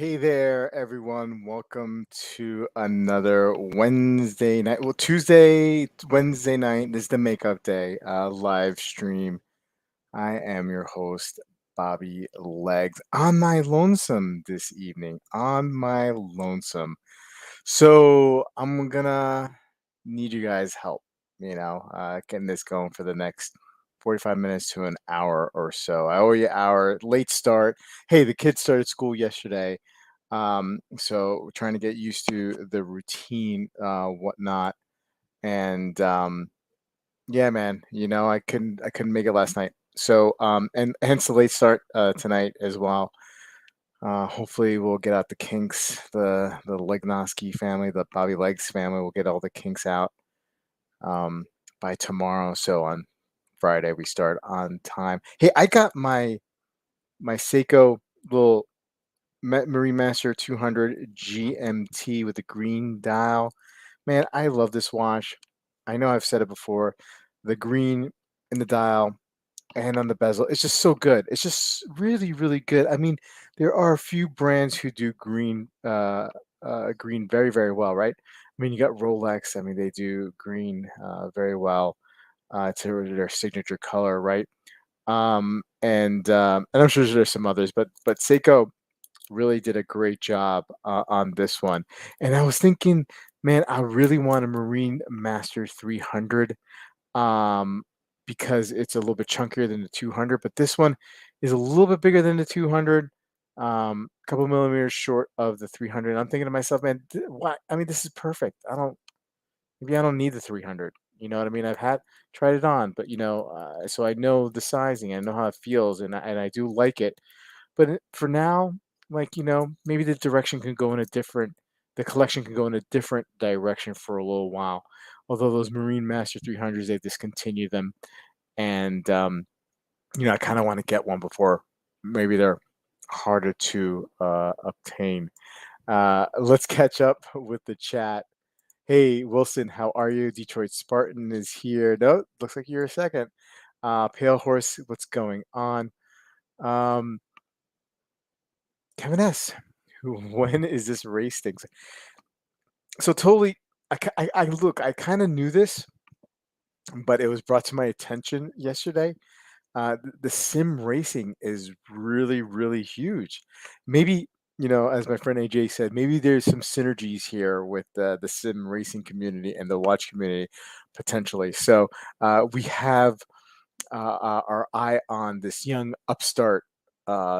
Hey there, everyone. Welcome to another Wednesday night. Well, Tuesday, Wednesday night. This is the makeup day live stream. I am your host, Bobby Legs, on my lonesome this evening. On my lonesome. So I'm gonna need you guys' help, getting this going for the next 45 minutes to an hour or so. I owe you an hour, late start. Hey, the kids started school yesterday. So we're trying to get used to the routine, whatnot. And yeah, man, I couldn't make it last night. So and hence the late start tonight as well. Hopefully we'll get out the kinks, the Legnoski family, the Bobby Legs family will get all the kinks out by tomorrow. So on Friday we start on time. Hey, I got my Seiko little Marine Master 200 GMT with the green dial. Man, I love this watch. I know I've said it before. The green in the dial and on the bezel, it's just so good. It's just really, really good. I mean, there are a few brands who do green very, very well, right? I mean, you got Rolex. I mean, they do green very well. It's their signature color, right? And I'm sure there's some others, but Seiko really did a great job on this one. And I was thinking, man, I really want a Marine Master 300 um, because it's a little bit chunkier than the 200, but this one is a little bit bigger than the 200, a couple millimeters short of the 300. I'm thinking to myself, man, why? I mean, this is perfect. Maybe I don't need the 300. You know what I mean? I've had tried it on, but so I know the sizing, I know how it feels, and I do like it. But for now, like, maybe the collection can go in a different direction for a little while. Although those Marine Master 300s, they've discontinued them. And, I kind of want to get one before maybe they're harder to obtain. Let's catch up with the chat. Hey, Wilson, how are you? Detroit Spartan is here. No, looks like you're a second. Pale Horse, what's going on? Um, Kevin S. When is this race thing? So totally, I look. I kind of knew this, but it was brought to my attention yesterday. The sim racing is really, really huge. Maybe as my friend AJ said, maybe there's some synergies here with the sim racing community and the watch community potentially. So we have our eye on this young upstart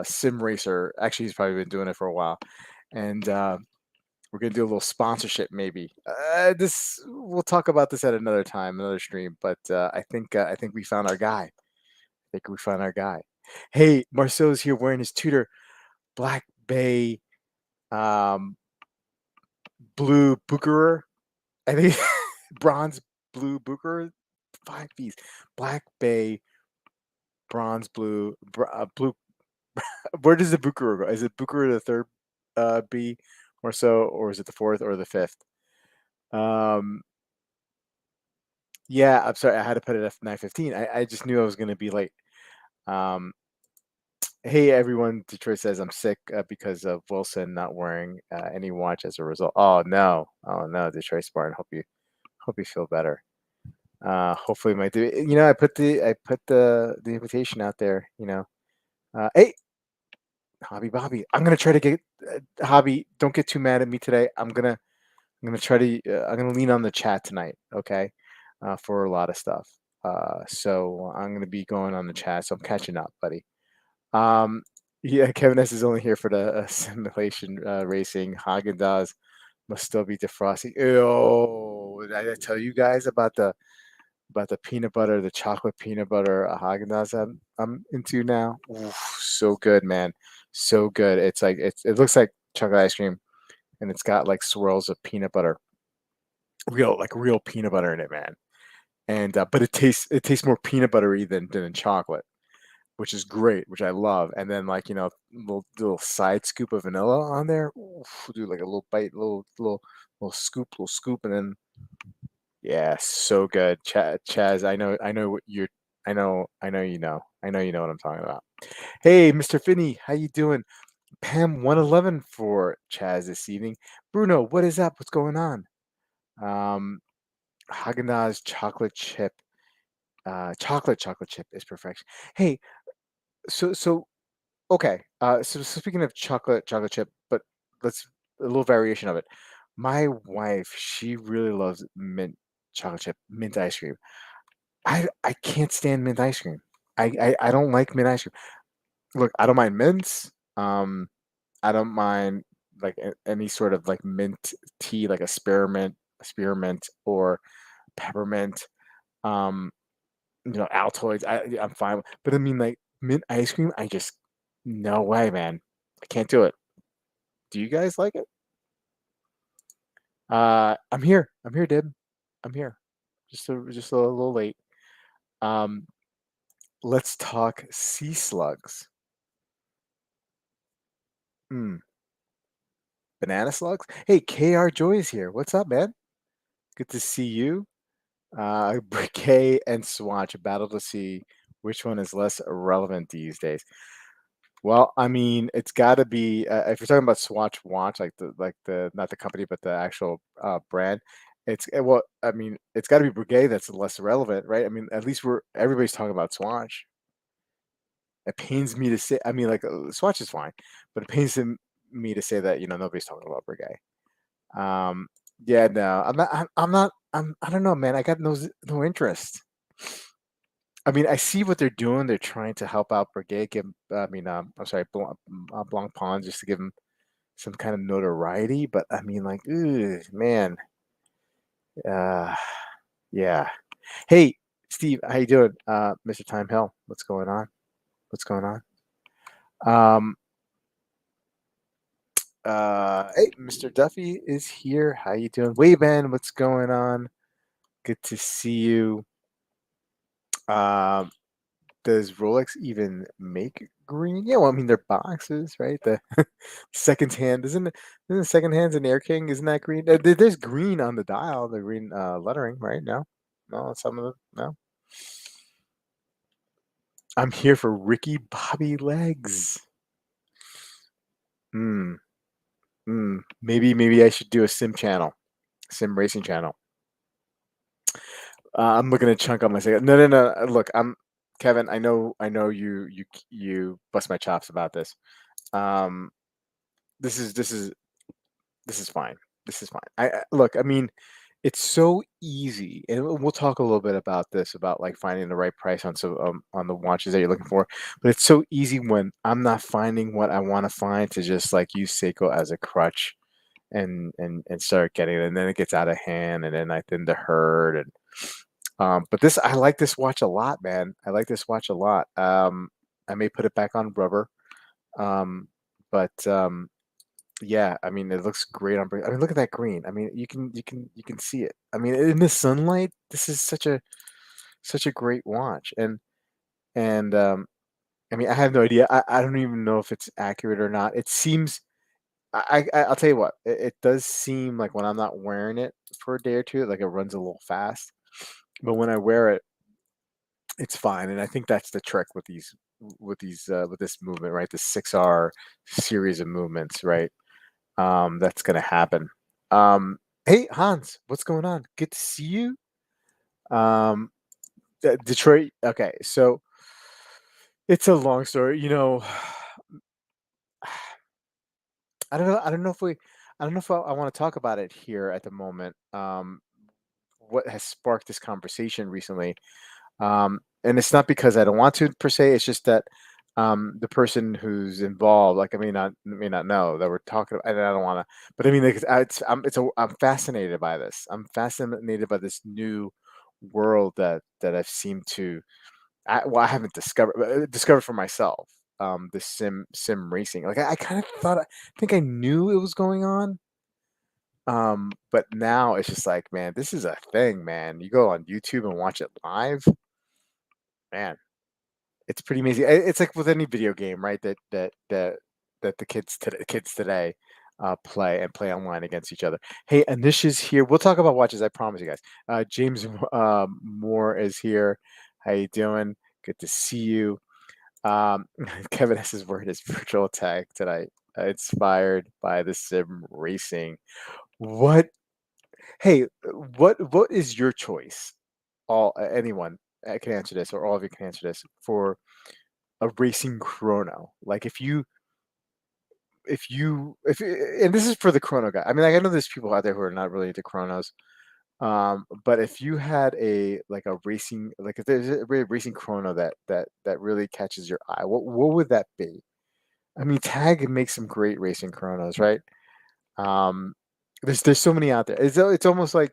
sim racer. Actually, he's probably been doing it for a while, and we're gonna do a little sponsorship, maybe. This we'll talk about this at another time, another stream. But I think we found our guy. I think we found our guy. Hey, Marcelo's here wearing his Tudor Black Bay um, blue Bucherer. I think bronze blue Bucherer. 5 piece Black Bay bronze blue. Where does the Bucherer go? Is it Bucherer the third B or so, or is it the fourth or the fifth? Um, Yeah, I'm sorry, I had to put it at 9:15. I just knew I was gonna be late. Um, hey everyone, Detroit says I'm sick because of Wilson not wearing any watch as a result. Oh no, Detroit Spartan. Hope you feel better. Hopefully my I put the invitation out there. Hey Hobby, I'm gonna try to get Hobby. Don't get too mad at me today. I'm gonna try to. I'm gonna lean on the chat tonight. Okay, for a lot of stuff. So I'm gonna be going on the chat. So I'm catching up, buddy. Um, yeah, Kevin S is only here for the simulation racing. Haagen Dazs must still be defrosting. Oh, did I tell you guys about the peanut butter, the chocolate peanut butter Haagen Dazs I'm into now? Oof, so good, man. So good. It looks like chocolate ice cream, and it's got like swirls of peanut butter, real peanut butter in it, man. And but it tastes more peanut buttery than chocolate, which is great, which I love. And then like little side scoop of vanilla on there, oof, do like a little bite, little scoop, and then yeah, so good. Chaz, I know what you're, I know you know what I'm talking about. Hey, Mr. Finney, how you doing? Pam 111 for Chaz this evening. Bruno, what is up? What's going on? Um, Haagen-Dazs chocolate chip is perfection. Hey, so okay. So speaking of chocolate chip, but let's a little variation of it. My wife, she really loves mint chocolate chip, mint ice cream. I can't stand mint ice cream. I don't like mint ice cream. Look, I don't mind mints. I don't mind like any sort of like mint tea, like a spearmint or peppermint. Um, Altoids. I'm fine but I mean, like mint ice cream. I just no way, man. I can't do it. Do you guys like it? I'm here. I'm here, Dib. I'm here. Just a little late. Um, let's talk sea slugs. Mm, banana slugs. Hey, KR Joy is here. What's up, man? Good to see you. Briquet and Swatch battle to see which one is less relevant these days. Well, I mean, it's got to be if you're talking about Swatch watch, like the not the company but the actual brand. Well, I mean, it's got to be Briquet that's less relevant, right? I mean, at least everybody's talking about Swatch. It pains me to say. I mean, like Swatch is fine, but it pains me to say that nobody's talking about Briquet. Um, yeah, no, I'm not. I'm not. I don't know, man. I got no interest. I mean, I see what they're doing. They're trying to help out Brigade. I mean, I'm sorry, Blanc Pond, just to give them some kind of notoriety. But I mean, like, ugh, man, uh, yeah. Hey, Steve, how you doing, Mr. Time Hill? What's going on? What's going on? Um, hey, Mr. Duffy is here. How you doing? Wayman, what's going on? Good to see you. Um, Does Rolex even make green? Yeah, well, I mean they're boxes, right? The second hand isn't the second hand's an Air King? Isn't that green? There's green on the dial, the green lettering, right? No, no, some of them. No, I'm here for Ricky Bobby Legs. Hmm. Hmm. Maybe I should do a sim channel, sim racing channel. I'm looking at chunk on my second. No, no, no. Look, I'm Kevin. I know you bust my chops about this. Um, this is this is This is fine. This is fine. Look, I mean, it's so easy, and we'll talk a little bit about this, about like finding the right price on the watches that you're looking for. But it's so easy when I'm not finding what I want to find to just like use Seiko as a crutch and start getting it, and then it gets out of hand, and then I thin the herd, and but this I like this watch a lot, man. I like this watch a lot. I may put it back on rubber, um, but yeah, I mean, it looks great on. I mean, look at that green. I mean, you can see it. I mean, in the sunlight, this is such a great watch. And I mean, I have no idea. I don't even know if it's accurate or not. It seems. I'll tell you what. It does seem like when I'm not wearing it for a day or two, like it runs a little fast. But when I wear it, it's fine. And I think that's the trick with this movement, right? The 6R series of movements, right? That's gonna happen. Hey Hans, what's going on? Good to see you. Um, Detroit. Okay, so it's a long story. I don't know. I don't know if we. I don't know if I want to talk about it here at the moment. What has sparked this conversation recently? And it's not because I don't want to per se. It's just that the person who's involved, like I may not know that we're talking about, and I don't want to. But I mean, like, I'm fascinated by this. I'm fascinated by this new world that I've seemed to. I haven't discovered, but discovered for myself. The sim racing. Like I kind of thought, I think I knew it was going on. But now it's just like, man, this is a thing, man. You go on YouTube and watch it live, man. It's pretty amazing. It's like with any video game, right? That the kids today play online against each other. Hey, Anish is here. We'll talk about watches. I promise you guys. James Moore is here. How you doing? Good to see you. Um, Kevin has his word is virtual tag tonight. inspired by the sim racing. What? Hey, what is your choice? Anyone can answer this, or all of you can answer this for a racing chrono. Like if and this is for the chrono guy. I mean, like, I know there's people out there who are not really into chronos. But if you had a like a racing, like if there's a racing chrono that really catches your eye, what would that be? I mean, Tag makes some great racing chronos, right? Um, there's so many out there. It's almost like,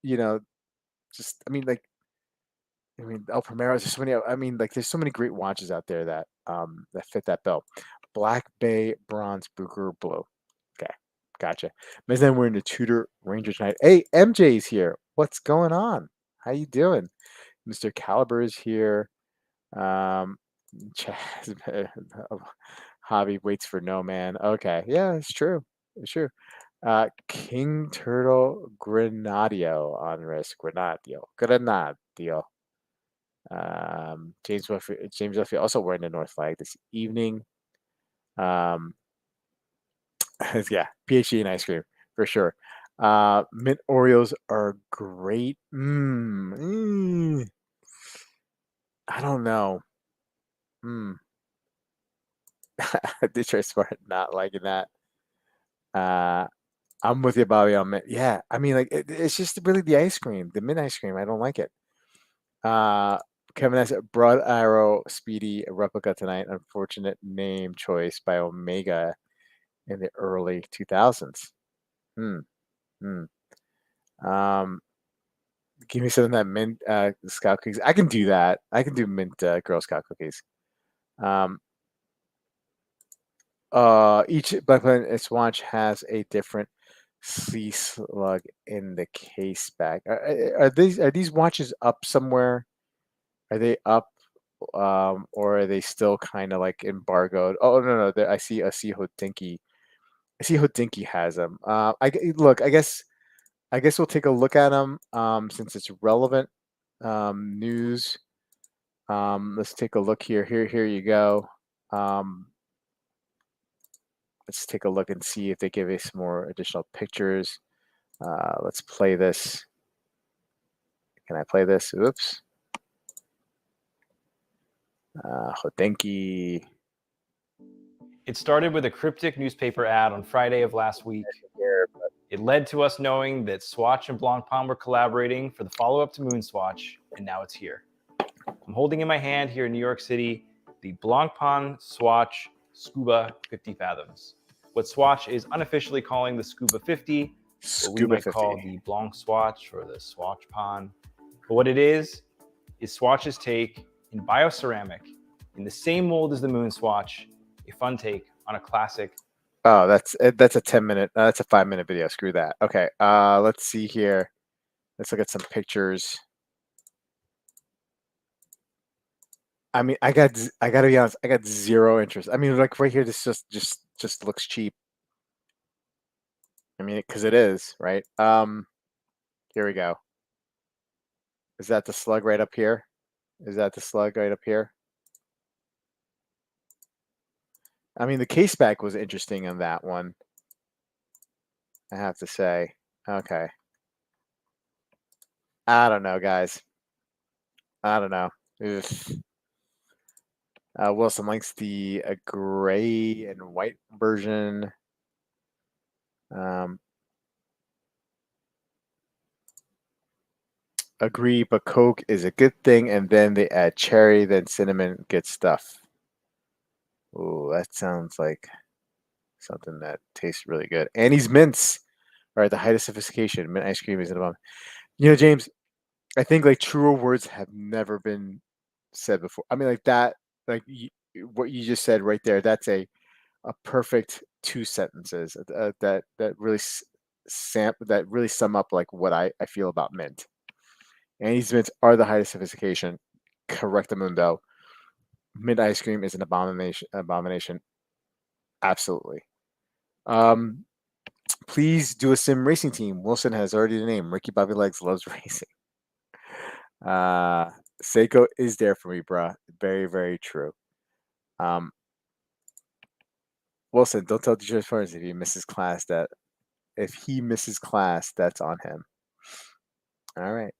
you know, just I mean, El Primero. There's so many. I mean, like, there's so many great watches out there that fit that bill. Black Bay, bronze, Booker, blue. Okay, gotcha. But then we're in the Tudor Ranger tonight. Hey, MJ's here. What's going on? How you doing? Mr. Caliber is here. Um, Chaz, Hobby waits for no man. Okay, yeah, it's true. It's true. King Turtle Grenadio on risk. Grenadio. James Duffy also wearing the North flag this evening. Um, yeah, PhD and ice cream for sure. Mint Oreos are great. I don't know. Mm. Detroit Smart not liking that. Uh, I'm with you, Bobby, on mint. Yeah, I mean, like, it's just really the ice cream, the mint ice cream. I don't like it. Uh, Kevin has a Broad Arrow Speedy replica tonight. Unfortunate name choice by Omega in the early 2000s. Hmm. Hmm. Um, Give me some of that mint Scout cookies. I can do that. I can do mint Girl Scout cookies. Um, each Black Planet Swatch has a different sea slug in the case back. Are these watches up somewhere? Are they up, or are they still kind of like embargoed? Oh, no, no. I see Hodinkee. I see Hodinkee has them. Look. I guess we'll take a look at them since it's relevant news. Let's take a look here. Here you go. Um, let's take a look and see if they give us more additional pictures. Let's play this. Can I play this? Oops. Hodenki. It started with a cryptic newspaper ad on Friday of last week. It led to us knowing that Swatch and Blancpain were collaborating for the follow-up to Moon Swatch, and now it's here. I'm holding in my hand here in New York City the Blancpain Swatch Scuba 50 Fathoms. What Swatch is unofficially calling the Scuba 50, what we Scuba might 50. call the Blanc Swatch or the Swatch Pan. But what it is Swatch's take in bioceramic, in the same mold as the Moon Swatch, a fun take on a classic. Oh, that's a 10-minute. That's a 5-minute video. Screw that. Okay. Let's see here. Let's look at some pictures. I mean, I gotta be honest. I got zero interest. I mean, like right here, this just looks cheap. I mean, because it is, right? Here we go. Is that the slug right up here? Is that the slug right up here? I mean, the case back was interesting on that one. I have to say. Okay. I don't know, guys. I don't know. Wilson likes the gray and white version. Um, agree, but Coke is a good thing, and then they add cherry, then cinnamon, good stuff. Ooh, that sounds like something that tastes really good. Annie's mints are at the height of sophistication. Mint ice cream is above. James, I think like truer words have never been said before. I mean, like that, like what you just said right there. That's a perfect two sentences that really sum up like what I feel about mint. Annie's mints are the height of sophistication. Correctamundo. Mint ice cream is an abomination. Abomination. Absolutely. Um, please do a sim racing team. Wilson has already the name. Ricky Bobby Legs loves racing. Seiko is there for me, bruh. Very, very true. Um, Wilson, don't tell Detroit Furnace if he misses class that's on him. All right.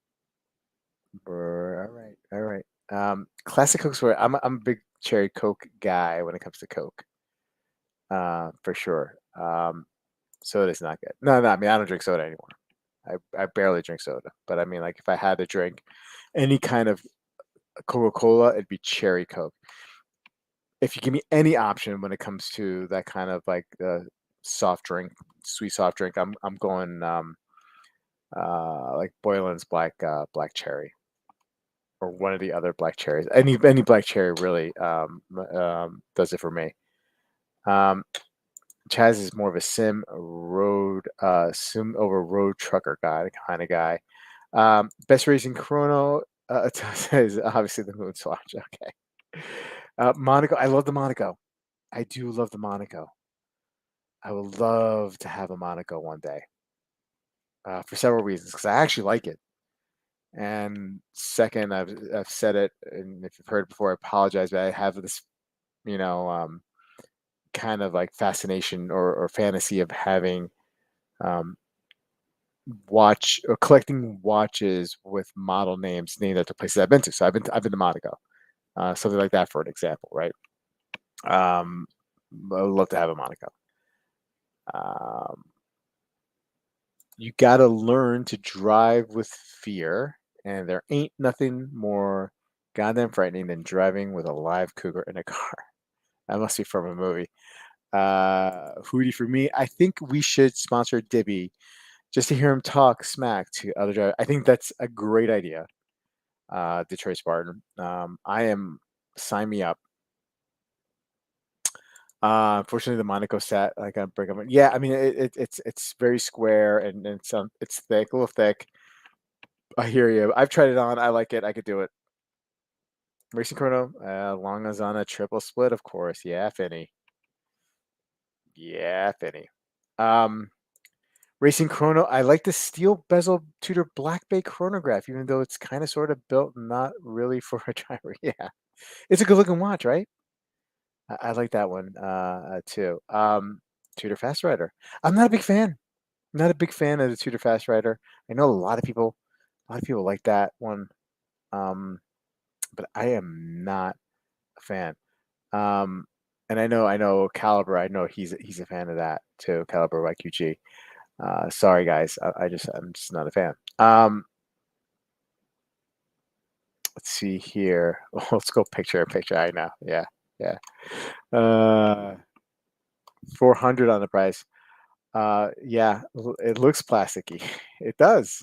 All right. All right. Classic Coke swear. I'm a big cherry Coke guy when it comes to Coke. For sure. Soda's not good. No, no, I mean I don't drink soda anymore. I barely drink soda. But I mean like if I had to drink any kind of Coca-Cola, it'd be cherry Coke. If you give me any option when it comes to that kind of like soft drink, sweet soft drink, I'm going like Boylan's black cherry or one of the other black cherries. Any black cherry really does it for me. Um, Chaz is more of a sim over road trucker guy kind of guy. Best racing chrono is obviously the Moon Swatch. Okay. Monaco. I love the Monaco. I do love the Monaco. I would love to have a Monaco one day for several reasons because I actually like it. And second, I've said it, and if you've heard it before, I apologize, but I have this, you know, kind of like fascination or fantasy of having um, watch or collecting watches with model names named after places I've been to. So I've been to Monaco, something like that for an example, right? Um, I would love to have a Monaco. Um, you got to learn to drive with fear, and there ain't nothing more goddamn frightening than driving with a live cougar in a car. That must be from a movie. Hootie for me. I think we should sponsor Dibby just to hear him talk smack to other drivers. I think that's a great idea. Detroit Spartan. I am sign me up. Unfortunately, the Monaco set, like I break up. Yeah, I mean it's very square and it's thick, a little thick. I hear you. I've tried it on. I like it. I could do it. Racing Chrono, long as on a triple split, of course. Yeah, Finny. Yeah, Finny. Um, Racing Chrono. I like the steel bezel Tudor Black Bay chronograph, even though it's kind of sort of built not really for a driver. Yeah, it's a good looking watch, right? I like that one too. Tudor Fast Rider. I'm not a big fan. I'm not a big fan of the Tudor Fast Rider. I know a lot of people like that one, but I am not a fan. Um, and I know Caliber. I know he's a fan of that too. Caliber by QG. Sorry guys, I'm just not a fan. Let's see here. Let's go picture in picture. I know. Yeah, yeah. 400 on the price. Yeah, it looks plasticky. It does.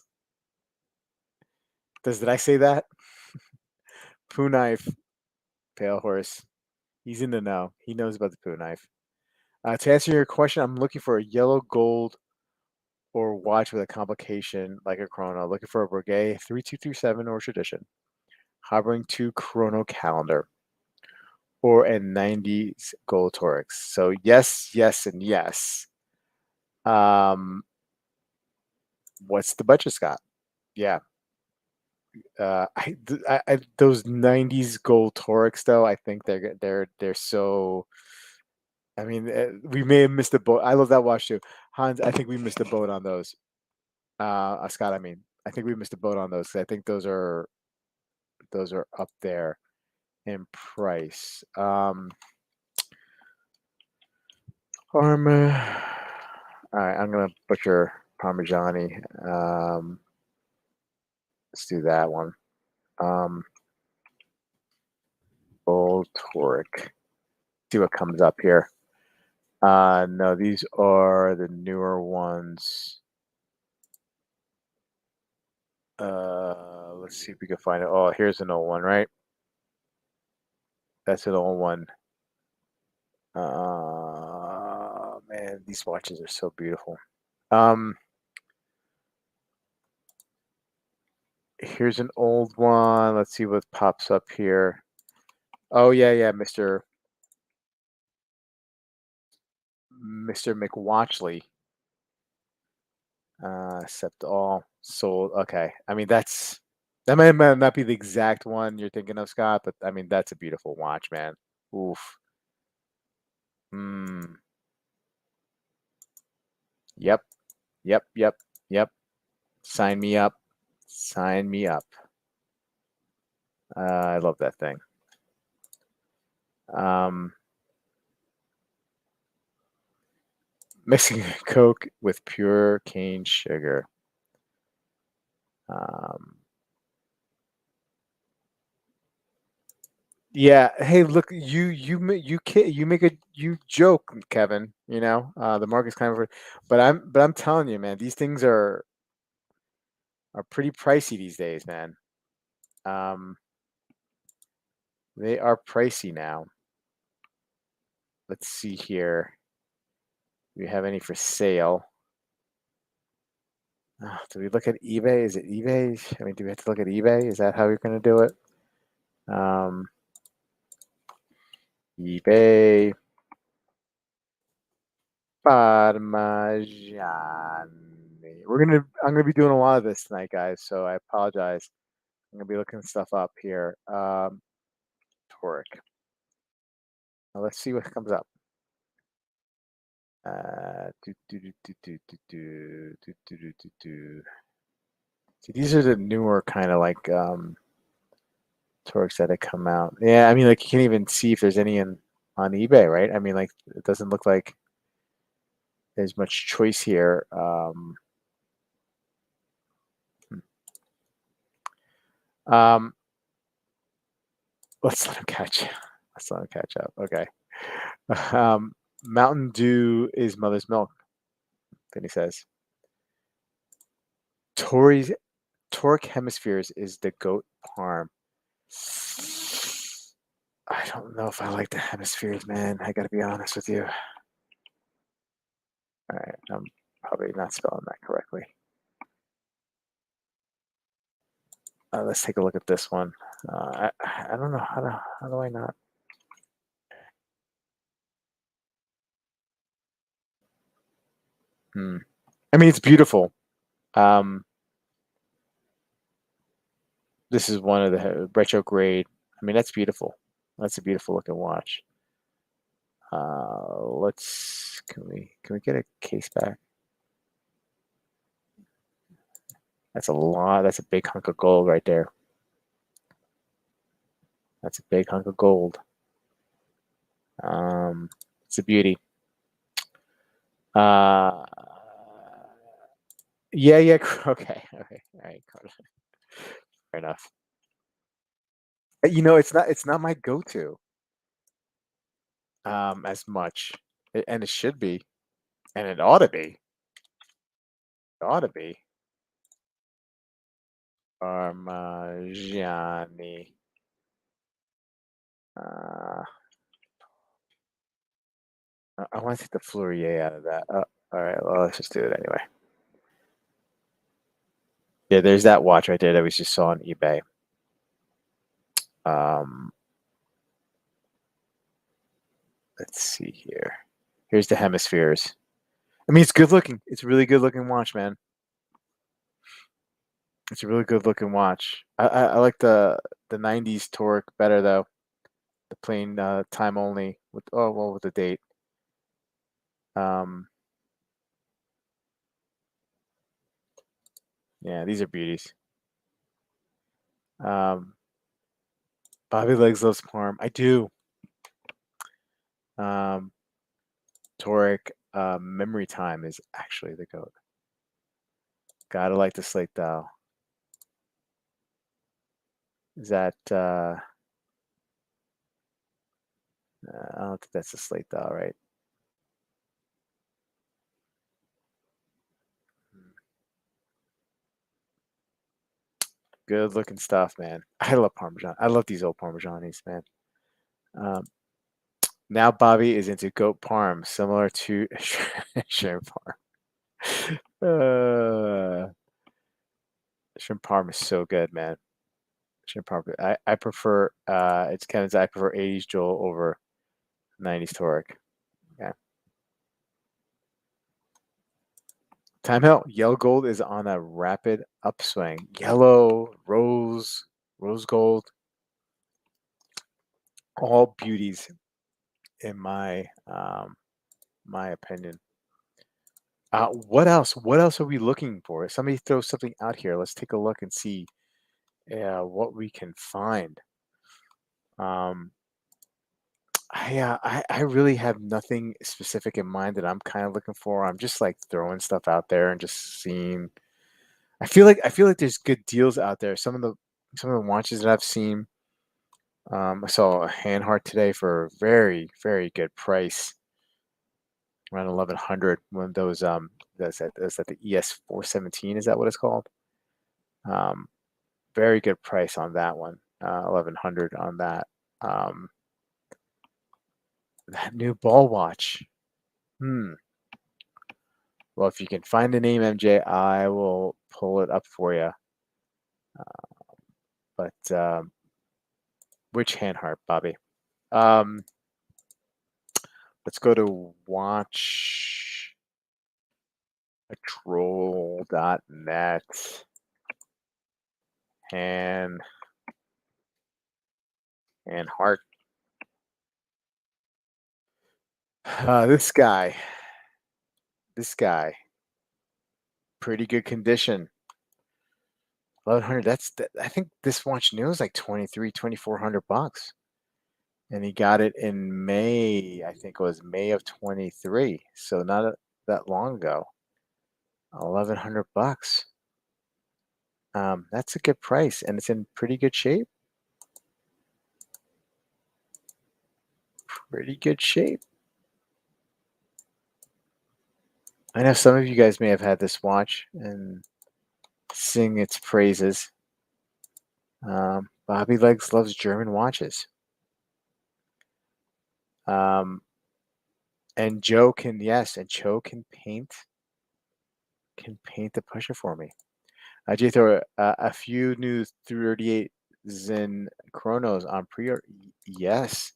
Did I say that? Poo knife, pale horse. He's in the know. He knows about the poo knife. To answer your question, I'm looking for a yellow gold or watch with a complication like a chrono. Looking for a Breguet 3237 or tradition. Hovering to chrono calendar or a 90s gold Torx. So yes, yes, and yes. Um, what's the budget, Scott? Yeah. Those 90s gold Torx though, I think they're so. I mean, we may have missed the boat. I love that watch too, Hans. I think we missed the boat on those. Scott, I mean, I think we missed the boat on those. I think those are up there in price. Armor. All right, I'm gonna butcher Parmigiani. Let's do that one. Old Toric. See what comes up here. No, these are the newer ones. Let's see if we can find it. Oh, here's an old one, right? That's an old one. Man, these watches are so beautiful. Um, Here's an old one. Let's see what pops up here. Oh yeah, yeah, Mr. McWatchley. Except all sold. Okay, I mean that might not be the exact one you're thinking of, Scott, but I mean that's a beautiful watch, man. Oof. Hmm. Yep. Yep. Yep. Yep. Sign me up. Sign me up. I love that thing. Mixing Coke with pure cane sugar. Yeah. Hey, look, you make you joke, Kevin. You know, the market's kind of, but I'm telling you, man, these things are pretty pricey these days, man. Um, they are pricey now. Let's see here. Do we have any for sale? Do we look at eBay? Is it eBay? I mean, do we have to look at eBay? Is that how you're going to do it? eBay Parmigiani. I'm gonna be doing a lot of this tonight, guys. So I apologize. I'm gonna be looking stuff up here. Toric. Now let's see what comes up. See, these are the newer kind of like Torics that have come out. Yeah, I mean, like you can't even see if there's any on eBay, right? I mean, like it doesn't look like there's much choice here. Um, let's let him catch. Let's let him catch up. Okay. Mountain Dew is mother's milk. Then he says, Tori's Toric Hemispheres is the goat parm. I don't know if I like the hemispheres, man. I gotta be honest with you. All right, I'm probably not spelling that correctly. Let's take a look at this one. I don't know how do I not. I mean, it's beautiful. This is one of the retro grade. I mean, that's beautiful. That's a beautiful looking watch. Let's can we get a case back? That's a lot. That's a big hunk of gold right there. That's a big hunk of gold. It's a beauty. Uh, yeah, yeah. Okay, okay, all right. Fair enough. You know, it's not my go-to as much, and it should be, and it ought to be. It ought to be. Parmigiani. Uh, I want to take the Fleurier out of that. All right, well, let's just do it anyway. Yeah, there's that watch right there that we just saw on eBay. Um, let's see here. Here's the hemispheres. I mean, it's good looking. It's a really good looking watch, man. It's a really good looking watch. I like the '90s Torque better though. The plain time only with with the date. Um, yeah, these are beauties. Um, Bobby Legs loves Parm. I do. Um, Toric memory time is actually the goat. Gotta like the slate dial. Is that I don't think that's a slate dial, right? Good looking stuff, man. I love Parmesan. I love these old Parmesanis, man. Um, now Bobby is into goat parm, similar to shrimp parm. Shrimp parm is so good, man. Shrimp parm. I prefer it's Kevin's. I prefer '80s Joel over '90s Toric. Yeah. Time out. Yellow gold is on a rapid upswing. Yellow, rose gold, all beauties in my opinion. What else? What else are we looking for? Somebody throw something out here. Let's take a look and see what we can find. Um, I really have nothing specific in mind that I'm kind of looking for. I'm just like throwing stuff out there and just seeing. I feel like there's good deals out there. Some of the watches that I've seen. I saw a hand heart today for a very, very good price, around 1100. One of those that's at the ES 417. Is that what it's called? Um, Very good price on that one. 1100 on that. Um, that new ball watch. Hmm. Well, if you can find the name, MJ, I will pull it up for you. But which hand heart, Bobby? Um, let's go to watchpatrol.net hand and heart. This guy, pretty good condition. 1100. I think this watch new is like 2400 bucks. And he got it in May, I think it was May of 23. So not that long ago. 1100 bucks. That's a good price and it's in pretty good shape. Pretty good shape. I know some of you guys may have had this watch and sing its praises. Bobby Legs loves German watches. And Joe can, yes, and Joe can paint the pusher for me. Jay Thor, a few new 38 Zen Chronos on pre-order. Yes,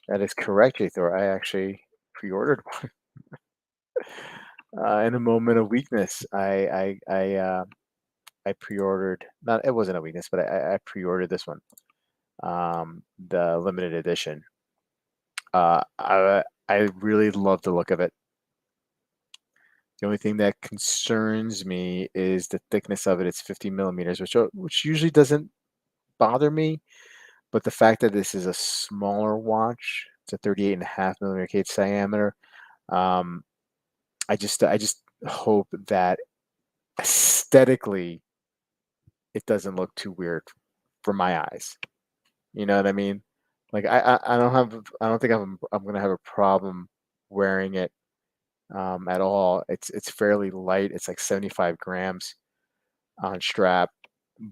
that is correct, Jay Thor. I actually pre-ordered one in a moment of weakness. I pre-ordered. Not it wasn't a weakness, but I pre-ordered this one, the limited edition. I really love the look of it. The only thing that concerns me is the thickness of it. It's 50 millimeters, which usually doesn't bother me. But the fact that this is a smaller watch, it's a 38.5 millimeter case diameter. Um, I just hope that aesthetically it doesn't look too weird for my eyes. You know what I mean? Like I don't think I'm gonna have a problem wearing it at all. It's fairly light. It's like 75 grams on strap,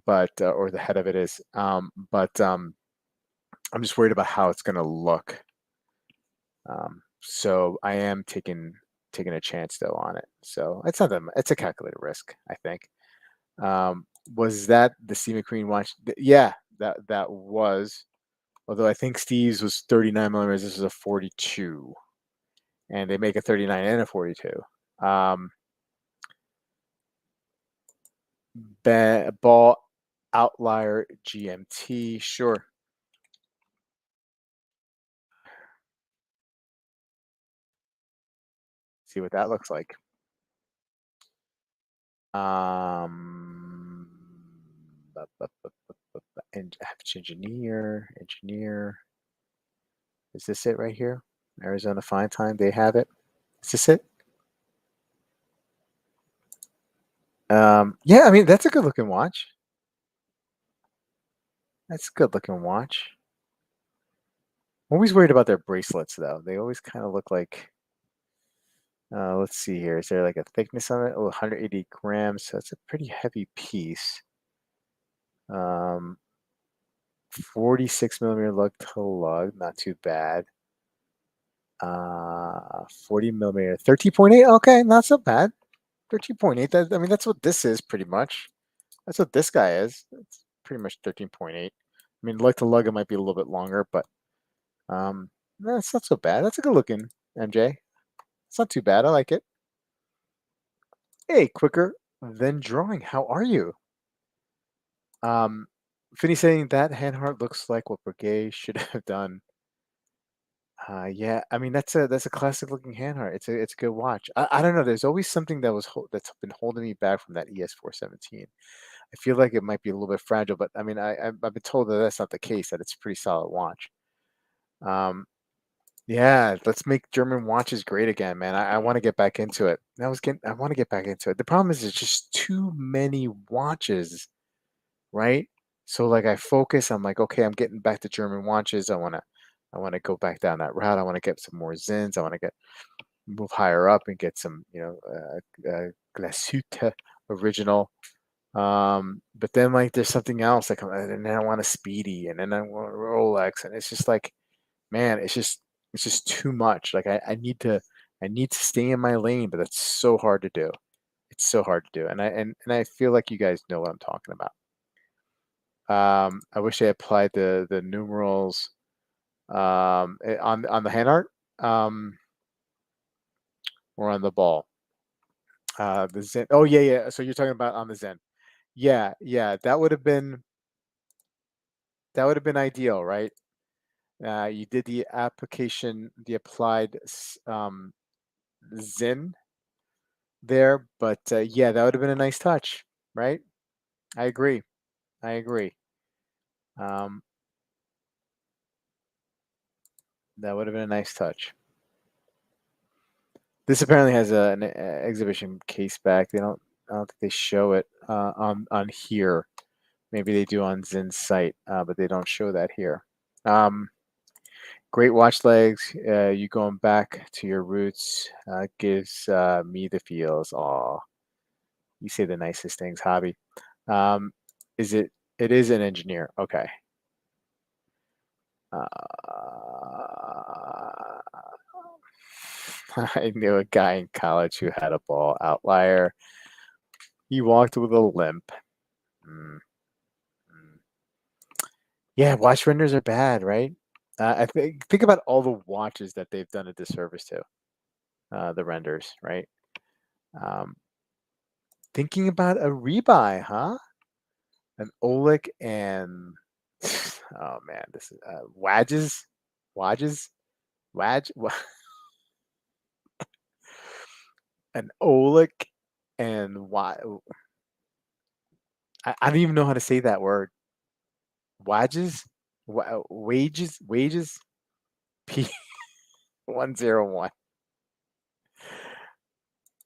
but or the head of it is. But I'm just worried about how it's gonna look. So I am taking a chance though on it. So it's not that it's a calculated risk, I think. Um, was that the Steve McQueen watch? Yeah, that was. Although I think Steve's was 39 millimeters, this is a 42, and they make a 39 and a 42. Um, Ball outlier GMT, sure. See what that looks like. Um, and engineer. Is this it right here? Arizona Fine Time. They have it. Is this it? Yeah, I mean that's a good looking watch. That's a good looking watch. I'm always worried about their bracelets though. They always kind of look like. Let's see here. Is there like a thickness on it? Oh, 180 grams. So it's a pretty heavy piece. Um, 46 millimeter lug to lug, not too bad. 40 millimeter, 13.8. Okay, not so bad. 13.8. That, I mean, that's what this is pretty much. That's what this guy is. It's pretty much 13.8. I mean, lug to lug, it might be a little bit longer, but that's not so bad. That's a good looking MJ. It's not too bad. I like it. Hey, quicker than drawing. How are you? Um, Finney saying that hand heart looks like what Brigade should have done. Yeah, I mean that's a classic looking hand heart. It's a good watch. I don't know. There's always something that's been holding me back from that ES417. I feel like it might be a little bit fragile, but I mean I've been told that that's not the case. That it's a pretty solid watch. Um, yeah, let's make German watches great again, man. I want to get back into it. I want to get back into it. The problem is, it's just too many watches, right? So like I focus, I'm like, okay, I'm getting back to German watches. I want to go back down that route. I want to get some more Zins. I want to get move higher up and get some, Glashütte original. But then like there's something else like, and then I want a Speedy, and then I want a Rolex, and it's just like, man, it's just too much. Like I need to stay in my lane, but that's so hard to do. It's so hard to do, and I feel like you guys know what I'm talking about. I wish I applied the numerals on the hand art, um, or on the ball. The Zen. Oh yeah, yeah. So you're talking about on the Zen. Yeah, yeah. That would have been ideal, right? You did the application, the applied Zen there, but yeah, that would have been a nice touch, right? I agree. I agree. Um, that would have been a nice touch. This apparently has an exhibition case back. I don't think they show it on here. Maybe they do on Zin's site, but they don't show that here. Um, Great watch legs. You going back to your roots gives me the feels. Aw, you say the nicest things, hobby. Um, is it? It is an engineer. Okay. I knew a guy in college who had a ball outlier. He walked with a limp. Mm, mm. Yeah, watch renders are bad, right? I think about all the watches that they've done a disservice to, the renders, right? Um, Thinking about a rebuy, huh? An Oleg and oh man, this is Wadges, Wadges, Wadge, an Oleg and I don't even know how to say that word. Wadges, wages, P 101.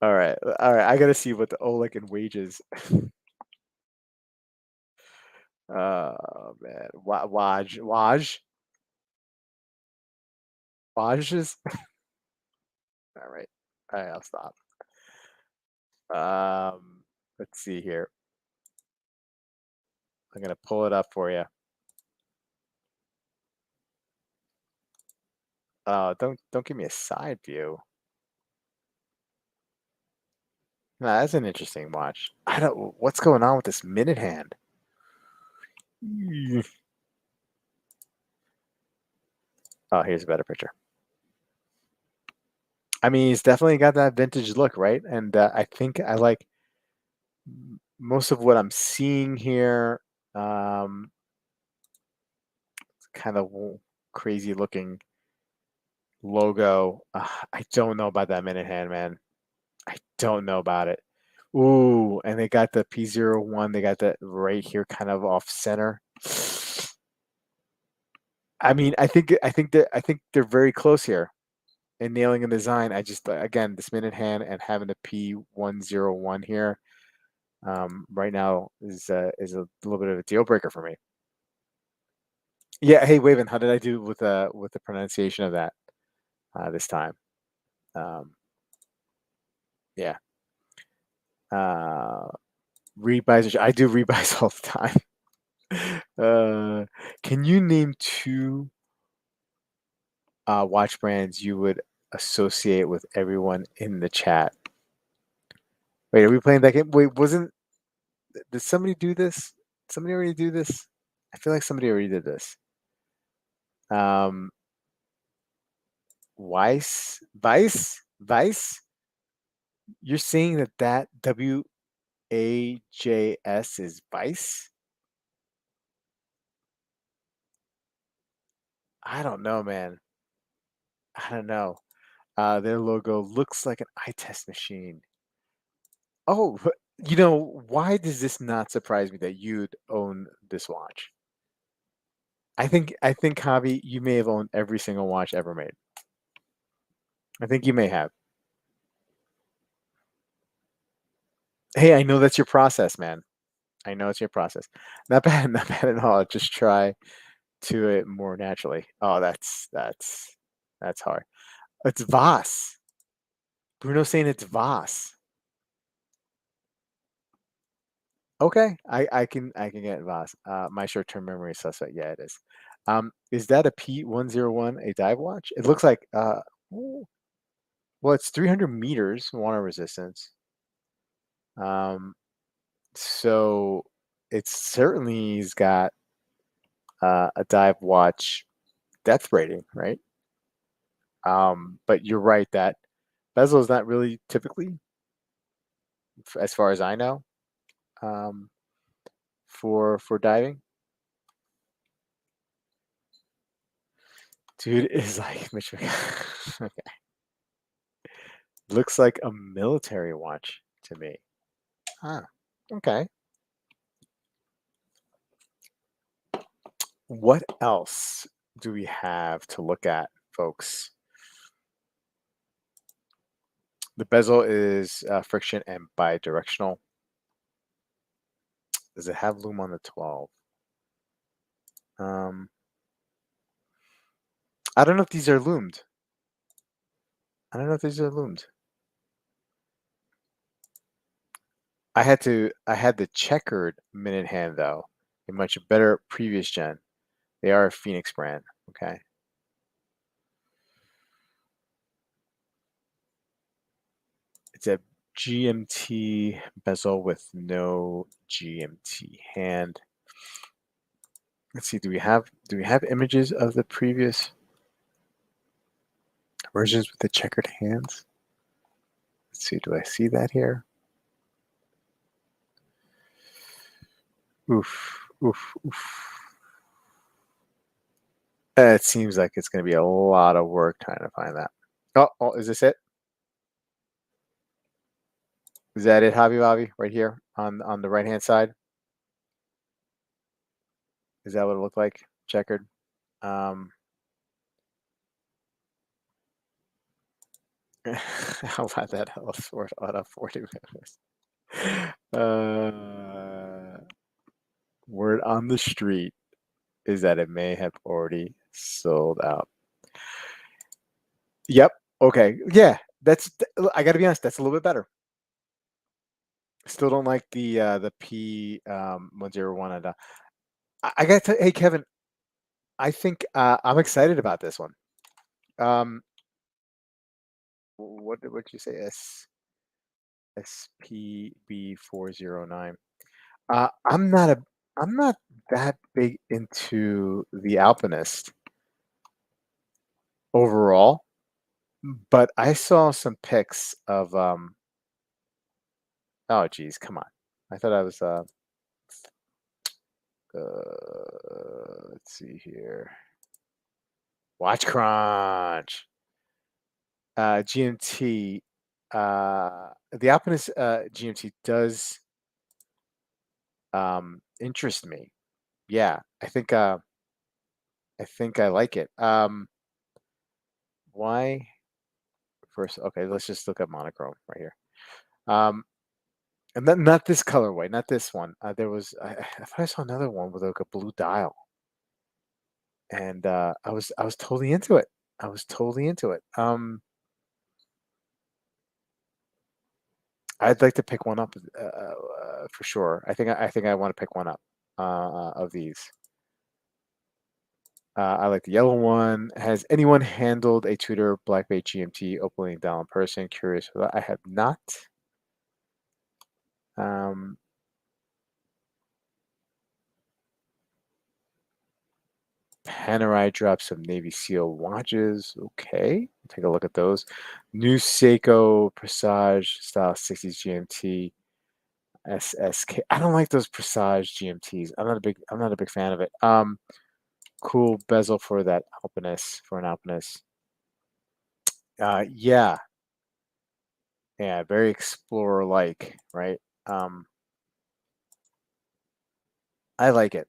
All right. I gotta see what the Oleg and wages. Oh man, Wages. All right. I'll stop. Let's see here. I'm gonna pull it up for you. Don't give me a side view. Nah, that's an interesting watch. I don't. What's going on with this minute hand? Mm. Oh, here's a better picture. I mean, he's definitely got that vintage look, right? And I think I like most of what I'm seeing here. Um, Kind of crazy looking logo. I don't know about that minute hand, man. I don't know about it. Ooh, and they got the P01. They got that right here, kind of off center. I mean, I think they're very close here in nailing a design. I just again this minute hand and having the P101 here right now is a little bit of a deal breaker for me. Yeah. Hey, Waven, how did I do with the pronunciation of that this time? Um, yeah. Uh, Rebuys. I do rebuys all the time. Can you name two watch brands you would associate with everyone in the chat? Wait, are we playing that game? Wait, wasn't did somebody do this? Somebody already do this? I feel like somebody already did this. Um, Weiss. You're saying that WAJS is Vice? I don't know, man. I don't know. Their logo looks like an eye test machine. Oh, why does this not surprise me that you'd own this watch? I think, Javi, you may have owned every single watch ever made. I think you may have. Hey, I know that's your process, man. I know it's your process. Not bad, not bad at all. Just try to it more naturally. Oh, that's hard. It's Voss. Bruno's saying it's Voss. Okay, I can get Voss. My short-term memory is suspect. Yeah, it is. Is that a P101, a dive watch? It looks like ooh, well, it's 300 meters water resistance. Um, so it's certainly's got a dive watch depth rating, right? But you're right that bezel is not really typically, as far as I know, um, for diving. Dude is like Mitch okay. Looks like a military watch to me. Huh. Okay. What else do we have to look at, folks? The bezel is friction and bidirectional. Does it have loom on the 12? Um, I don't know if these are loomed. I don't know if these are loomed. I had the checkered minute hand though, a much better previous gen. They are a Phoenix brand. Okay. It's a GMT bezel with no GMT hand. Let's see, do we have images of the previous versions with the checkered hands? Let's see, do I see that here? Oof, oof, oof. It seems like it's going to be a lot of work trying to find that. Oh, is this it? Is that it, Hobby Lobby, right here on the right hand side? Is that what it looked like? Checkered. Um, how about that? Out of 40 minutes. Word on the street is that it may have already sold out. Yep. Okay. Yeah. I got to be honest. That's a little bit better. Still don't like the P 101. And I got to. Hey, Kevin. I think I'm excited about this one. What you say? SPB409. I'm not that big into the Alpinist overall, but I saw some pics of oh geez, come on. I thought I was let's see here. Watch Crunch. GMT. The Alpinist GMT does interest me. Yeah, I think I like it. Why first? Okay, let's just look at monochrome right here. Um, and then not this colorway, not this one. There was I thought I saw another one with like a blue dial, and I was totally into it. I was totally into it. I'd like to pick one up for sure. I think I want to pick one up of these. I like the yellow one. Has anyone handled a Tudor Black Bay GMT opening down in person? Curious for that. I have not. Um, Panerai dropped some Navy SEAL watches. Okay, take a look at those. New Seiko Presage style 60s GMT SSK. I don't like those Presage GMTs. I'm not a big fan of it. Cool bezel for that alpinist for an alpinist. Yeah, yeah, very explorer-like, right? Um, I like it.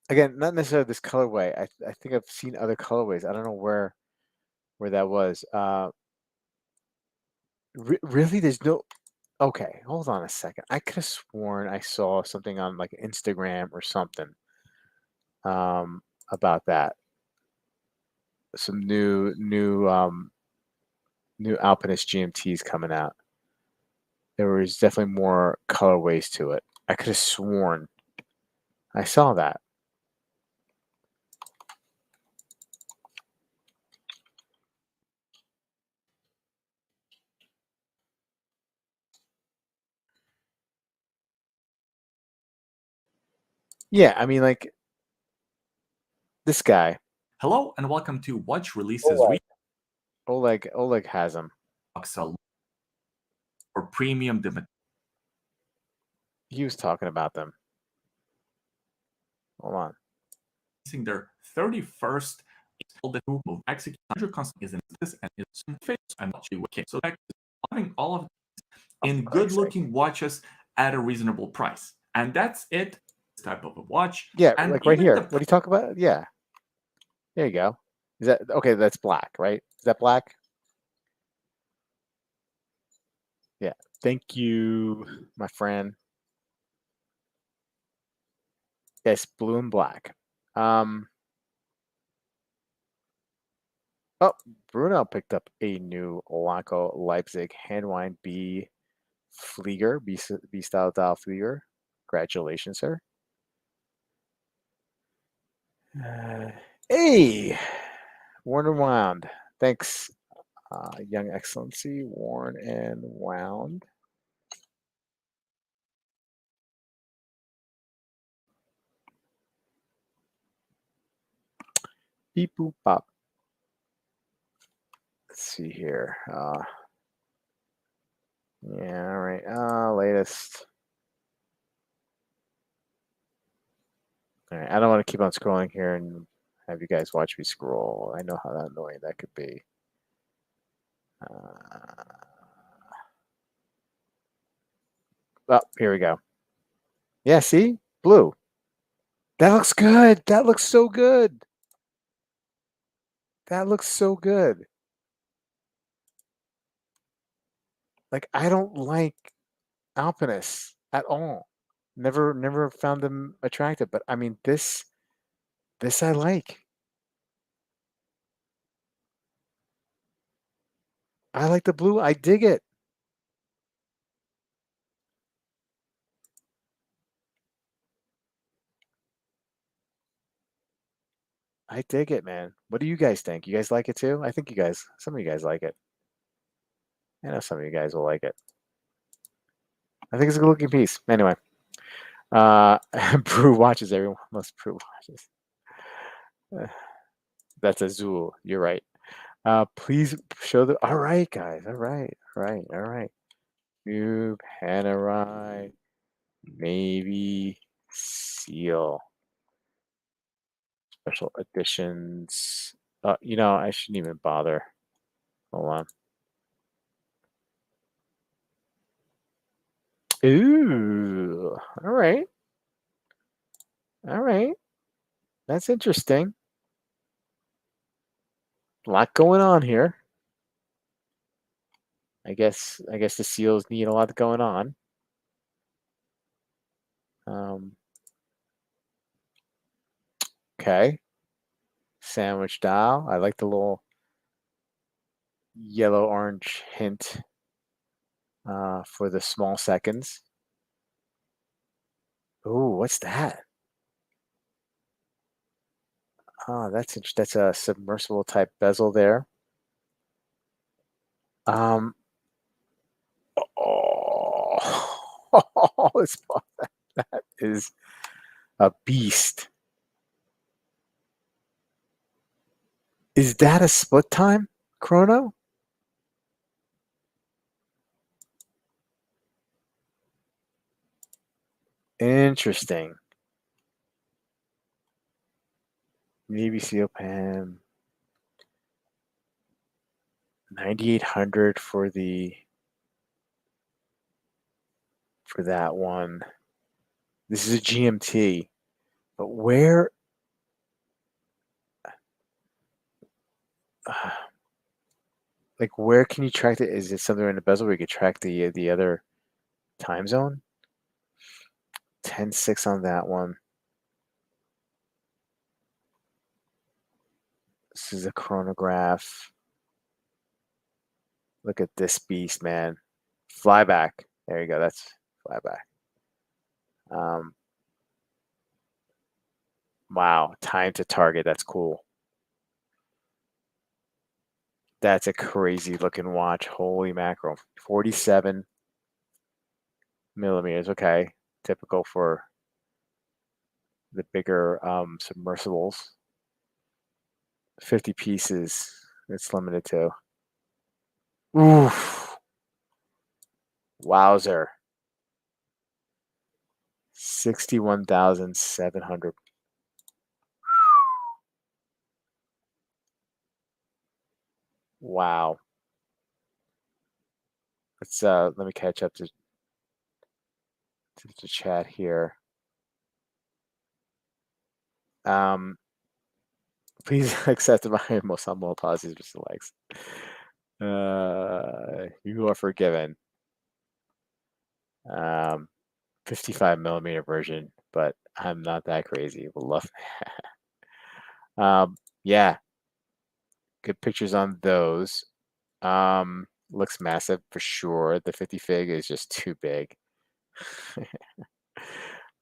Again, not necessarily this colorway. I think I've seen other colorways. I don't know where that was. Really, there's no. Okay, hold on a second. I could have sworn I saw something on like Instagram or something um, about that. Some new Alpinist GMTs coming out. There was definitely more colorways to it. I could have sworn I saw that. Yeah, I mean, like this guy, Hello and welcome to Watch Releases Oleg. Oleg has them. Rebox or premium He was talking about them. Hold on. releasing their 31st the move of execute 100 constant is in this and it's some face and what you okay. So like having all of in good looking watches at a reasonable price. And that's it. This type of a watch. Yeah, And like right even here. What do you talk about? Yeah. There you go. Is that okay? That's black, right? Is that black? Yeah. Thank you, my friend. Yes, blue and black. Oh, Bruno picked up a new Lanco Leipzig Handwind B Flieger, B style dial Flieger. Congratulations, sir. Hey, worn and wound. Thanks, Young Excellency. Worn and wound. Beep boop pop. Let's see here. Yeah, all right. Latest. All right. I don't want to keep on scrolling here and have you guys watch me scroll. I know how annoying that could be. Oh, here we go. Yeah, see? Blue. That looks good. That looks so good. That looks so good. Like I don't like alpinists at all. Never found them attractive, but I mean this I like. I like the blue. I dig it. I dig it, man. What do you guys think? You guys like it too? I think some of you guys like it. I know some of you guys will like it. I think it's a good looking piece. Anyway, uh, Brew watches. Everyone must Brew watches. That's Azul. You're right. Please show the. All right, guys. All right. All right. All right. New Panerai Navy SEAL special editions. I shouldn't even bother. Hold on. Ooh. All right. All right. That's interesting. A lot going on here. I guess the SEALs need a lot going on. Um, okay. Sandwich dial. I like the little yellow orange hint for the small seconds. Ooh, what's that? Oh, that's a submersible type bezel there. Um, oh, this that is a beast. Is that a split time chrono? Interesting. Navy SEAL Pan. $9,800 for that one. This is a GMT, but where? Like, where can you track it? Is it somewhere in the bezel where you could track the other time zone? 10.6 on that one. This is a chronograph. Look at this beast, man. Flyback. There you go. That's flyback. Wow. Time to target. That's cool. That's a crazy looking watch. Holy mackerel. 47 millimeters. Okay. Typical for the bigger submersibles. 50 pieces. It's limited to. Oof. Wowzer. 61,700. Wow. Let's let me catch up to the chat here. Please accept my most humble apologies, Mr. Legs. You are forgiven. 55 millimeter version, but I'm not that crazy. We'll love that. Yeah, good pictures on those. Looks massive for sure. The 50 fig is just too big.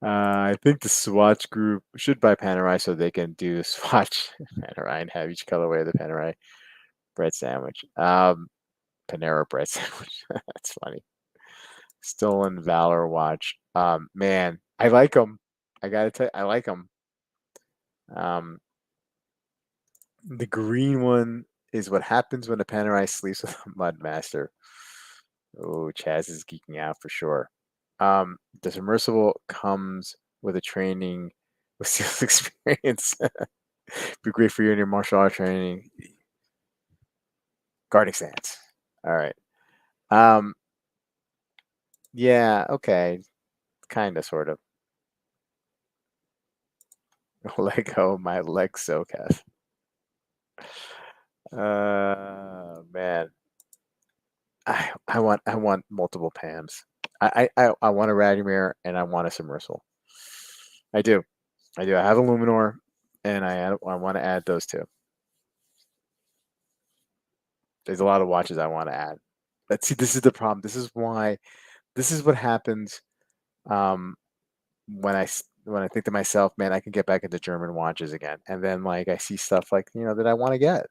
I think the Swatch group should buy Panerai so they can do Swatch Panerai and have each colorway of the Panerai bread sandwich. Panera bread sandwich. That's funny. Stolen Valor watch. Man, I like them. I gotta tell you, I like them. The green one is what happens when a Panerai sleeps with a mud master. Oh, Chaz is geeking out for sure. The submersible comes with a training with SEALs experience. Be great for you in your martial art training. Guarding stance. All right. Yeah, okay. Kind of, sort of. Lego, my leg so Kev. Man. I want multiple Pams. I want a Radimir and I want a submersible. I do. I have a Luminor and I want to add those two. There's a lot of watches I want to add. Let's see, this is the problem. This is what happens when I think to myself, man, I can get back into German watches again. And then like I see stuff like, that I want to get,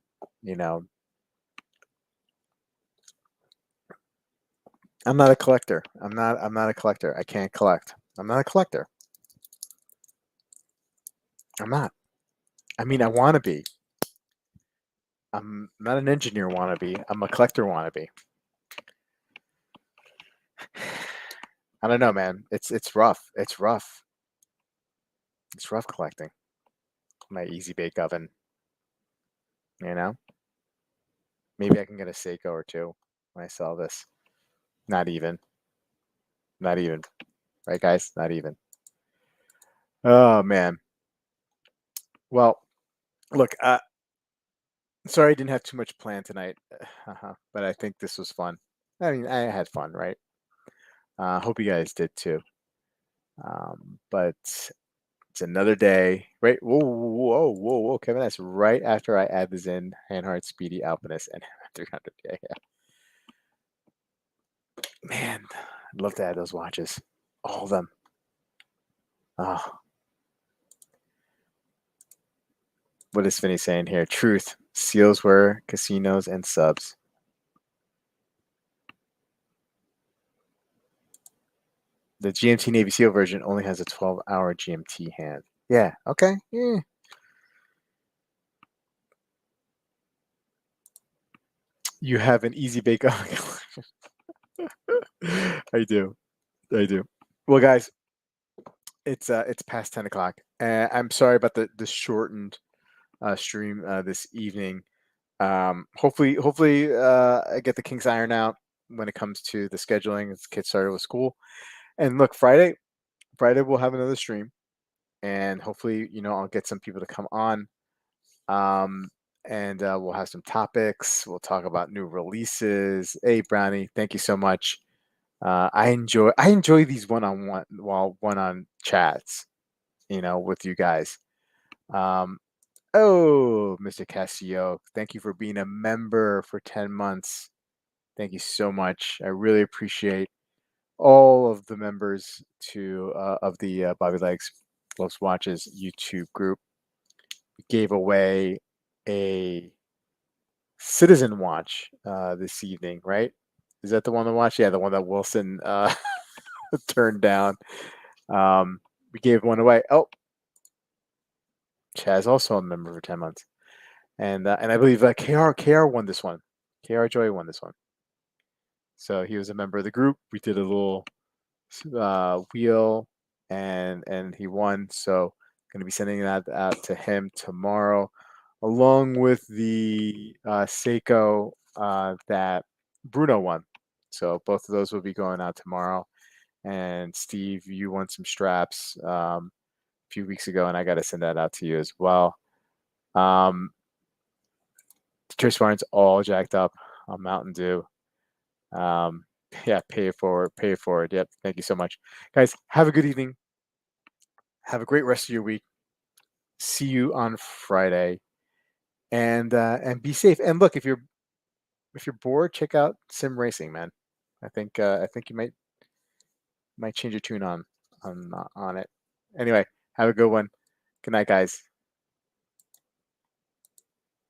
I'm not a collector. I'm not a collector. I can't collect. I'm not a collector. I'm not. I mean, I want to be. I'm not an engineer wannabe. I'm a collector wannabe. I don't know, man. It's rough. It's rough. It's rough collecting. My easy bake oven. Maybe I can get a Seiko or two when I sell this. Not even. Not even. Right, guys? Not even. Oh man. Well, look. Sorry, I didn't have too much planned tonight, but I think this was fun. I mean, I had fun, right? Hope you guys did too. But it's another day, right? Whoa, Kevin. That's right after I add the Zen, Handheart, Speedy, Alpinist, and 300. Yeah. Man, I'd love to add those watches, all of them. Oh, what is Finney saying here? Truth. Seals were casinos and subs. The GMT Navy SEAL version only has a 12-hour GMT hand. Yeah. Okay. Yeah. You have an easy bake oven. I do. Well, guys, it's past 10 o'clock. I'm sorry about the shortened stream this evening. Hopefully, I get the kinks iron out when it comes to the scheduling. As kids started with school, and look, Friday we'll have another stream, and hopefully, I'll get some people to come on. Um, and we'll have some topics. We'll talk about new releases. Hey, Brownie, thank you so much. I enjoy these one on chats, with you guys. Um, oh, Mr. Castillo, thank you for being a member for 10 months. Thank you so much. I really appreciate all of the members of the Bobby Legs Loves Watches YouTube group. We gave away a Citizen watch this evening, right? Is that the one to watch? Yeah, the one that Wilson turned down. We gave one away. Oh, Chaz also a member for 10 months. And I believe KR won this one. KR Joy won this one. So he was a member of the group. We did a little wheel, and he won. So going to be sending that out to him tomorrow, along with the Seiko that Bruno won. So both of those will be going out tomorrow. And Steve, you won some straps a few weeks ago, and I got to send that out to you as well. Trish Barnes all jacked up on Mountain Dew. Yeah, pay it forward, pay it forward. Yep, thank you so much, guys. Have a good evening. Have a great rest of your week. See you on Friday, and be safe. And look, if you're bored, check out Sim Racing, man. I think you might change your tune on it. Anyway, have a good one. Good night, guys.